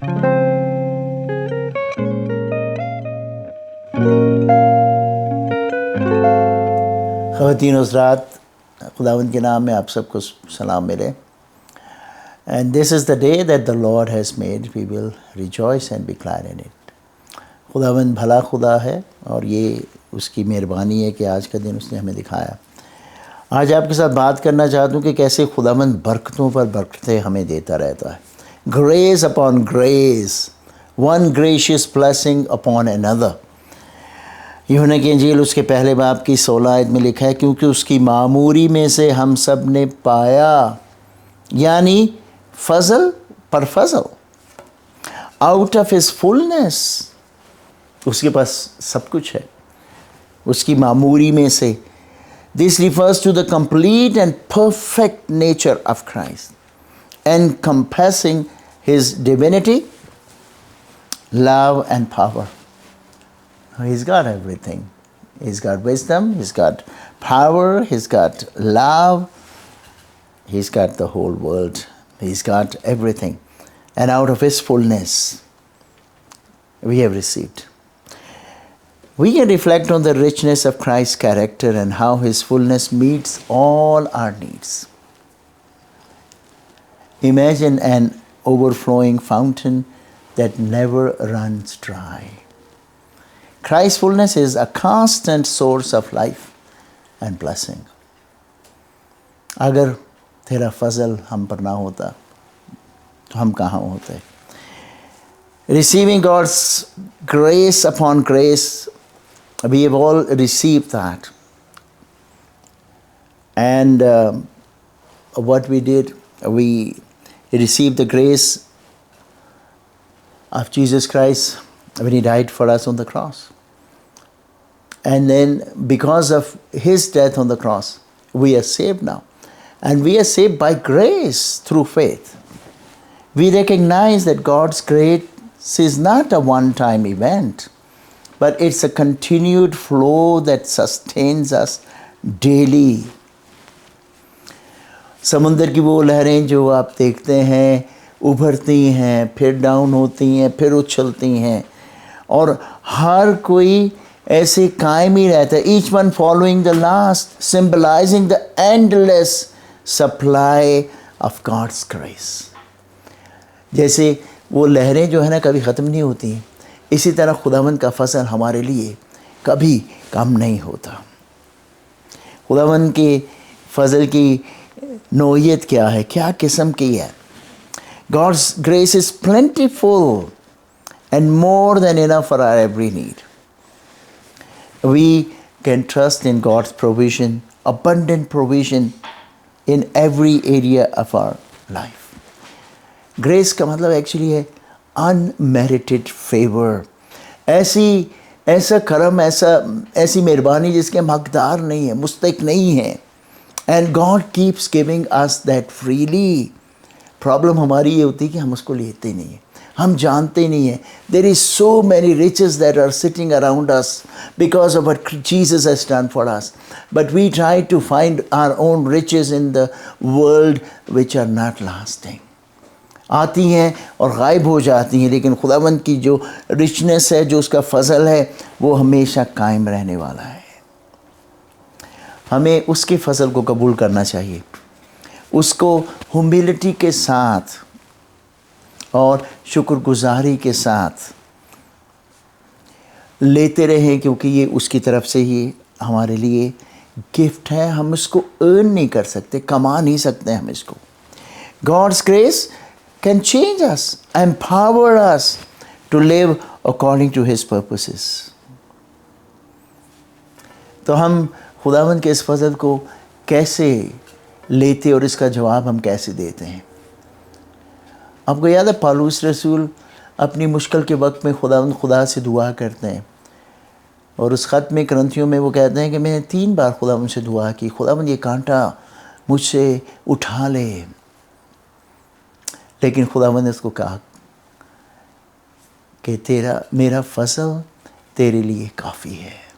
ख़वातीन हज़रात, खुदावंद के नाम में आप सबको सलाम मिले। And this is the day that the Lord has made. We will rejoice and be glad in it. खुदावंद भला खुदा है और ये उसकी मेहरबानी है कि आज का दिन उसने हमें दिखाया। आज आपके साथ बात करना चाहता हूँ कि कैसे खुदावंद बरकतों पर बरकतें हमें देता रहता है। Grace upon grace, one gracious blessing upon another. यूहन्ना की इंजील उसके पहले बाब की 16 आयत में लिखा है, क्योंकि उसकी मामूरी में से हम सब ने पाया, यानी फजल पर फजल, आउट ऑफ हिज फुलनेस। उसके पास सब कुछ है, उसकी मामूरी में से। This refers to the complete and perfect nature of Christ encompassing his divinity, love and power. He's got everything. He's got wisdom, he's got power, he's got love, he's got the whole world. He's got everything. And out of his fullness, we have received. We can reflect on the richness of Christ's character and how his fullness meets all our needs. Imagine an overflowing fountain that never runs dry. Christ's fullness is a constant source of life and blessing. अगर तेरा फजल हम पर ना होता तो हम कहाँ होते? Receiving God's grace upon grace, we have all received that. And what we did, we received the grace of Jesus Christ when he died for us on the cross. And then because of his death on the cross, we are saved now. And we are saved by grace through faith. We recognize that God's grace is not a one-time event, but it's a continued flow that sustains us daily. समुंदर की वो लहरें जो आप देखते हैं उभरती हैं, फिर डाउन होती हैं, फिर उछलती हैं, और हर कोई ऐसे कायम ही रहता है, each one following the last, symbolizing the endless supply of God's grace. जैसे वो लहरें जो है ना कभी ख़त्म नहीं होती, इसी तरह खुदावंद का फजल हमारे लिए कभी कम नहीं होता। खुदावंद के फजल की नौइयत क्या है, क्या किस्म की है? God's grace is plentiful and more than enough for our every need. We can trust in God's provision, abundant provision in every area of our life. Grace का मतलब एक्चुअली है unmerited favor. ऐसा करम, ऐसी मेहरबानी जिसके हम हकदार नहीं है, मुस्तहिक नहीं है. And God keeps giving us that freely. Problem हमारी ये होती है कि हम उसको लेते नहीं हैं, हम जानते नहीं हैं. There is so many riches that are sitting around us because of what Jesus has done for us. But we try to find our own riches in the world which are not lasting. आती हैं और गायब हो जाती हैं, लेकिन खुदावंद की जो रिचनेस है, जो उसका फजल है, वो हमेशा कायम रहने वाला है. हमें उसके फजल को कबूल करना चाहिए, उसको ह्यूमिलिटी के साथ और शुक्रगुजारी के साथ लेते रहें, क्योंकि ये उसकी तरफ से ही हमारे लिए गिफ्ट है. हम इसको अर्न नहीं कर सकते, कमा नहीं सकते हम इसको. God's grace can change us, empower us to live according to his purposes. तो हम खुदावंद के इस फजल को कैसे लेते और इसका जवाब हम कैसे देते हैं? आपको याद है पौलुस रसूल अपनी मुश्किल के वक्त में खुदा से दुआ करते हैं, और उस ख़त में करंथियों में वो कहते हैं कि मैंने 3 बार खुदावंद से दुआ की, खुदावंद ये कांटा मुझसे उठा ले. लेकिन खुदावंद ने उसको कहा कि मेरा फजल तेरे लिए काफ़ी है.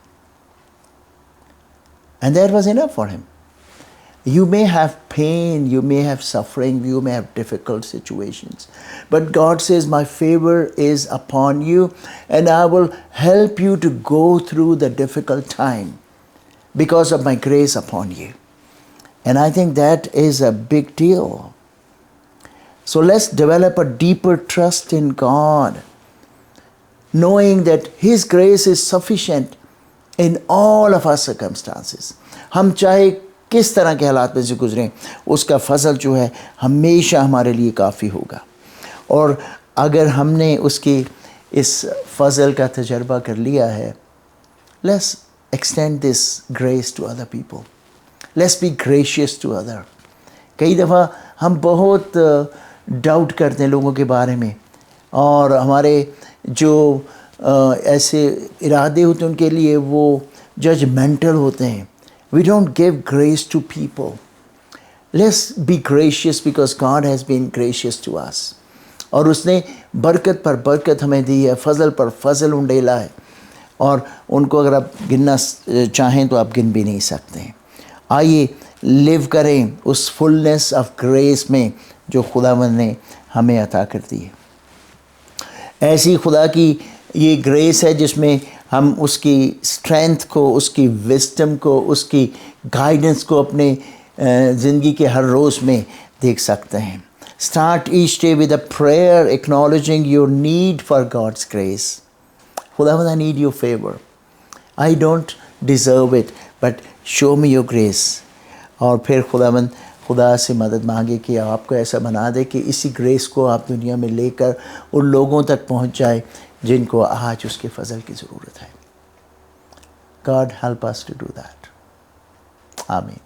And that was enough for him. You may have pain, you may have suffering, you may have difficult situations. But God says, my favor is upon you, and I will help you to go through the difficult time because of my grace upon you. And I think that is a big deal. So let's develop a deeper trust in God, knowing that His grace is sufficient in all of our circumstances. हम चाहे किस तरह के हालात में से गुजरें, उसका फजल जो है हमेशा हमारे लिए काफ़ी होगा. और अगर हमने उसकी इस फजल का तजर्बा कर लिया है, let's extend this grace to other people. Let's be gracious to other. कई दफ़ा हम बहुत डाउट करते हैं लोगों के बारे में, और हमारे जो ऐसे इरादे होते हैं उनके लिए वो जजमेंटल होते हैं. We don't give grace to people. Let's be gracious because God has been gracious to us. और उसने बरकत पर बरकत हमें दी है, फजल पर फजल उंडेला है, और उनको अगर आप गिनना चाहें तो आप गिन भी नहीं सकते. आइए लिव करें उस फुलनेस ऑफ ग्रेस में जो खुदावंद ने हमें अता कर दी है. ऐसी खुदा की ये ग्रेस है जिसमें हम उसकी स्ट्रेंथ को, उसकी विस्डम को, उसकी गाइडेंस को अपने ज़िंदगी के हर रोज़ में देख सकते हैं. Start each day with a prayer acknowledging your need for God's grace. खुदावंद, I need your favour. I don't deserve it, but show me your grace. और फिर खुदावंद खुदा से मदद मांगे कि आपको ऐसा बना दे कि इसी ग्रेस को आप दुनिया में लेकर उन लोगों तक पहुंच जाए जिनको आज उसके फजल की ज़रूरत है. God help us to do that. Amen.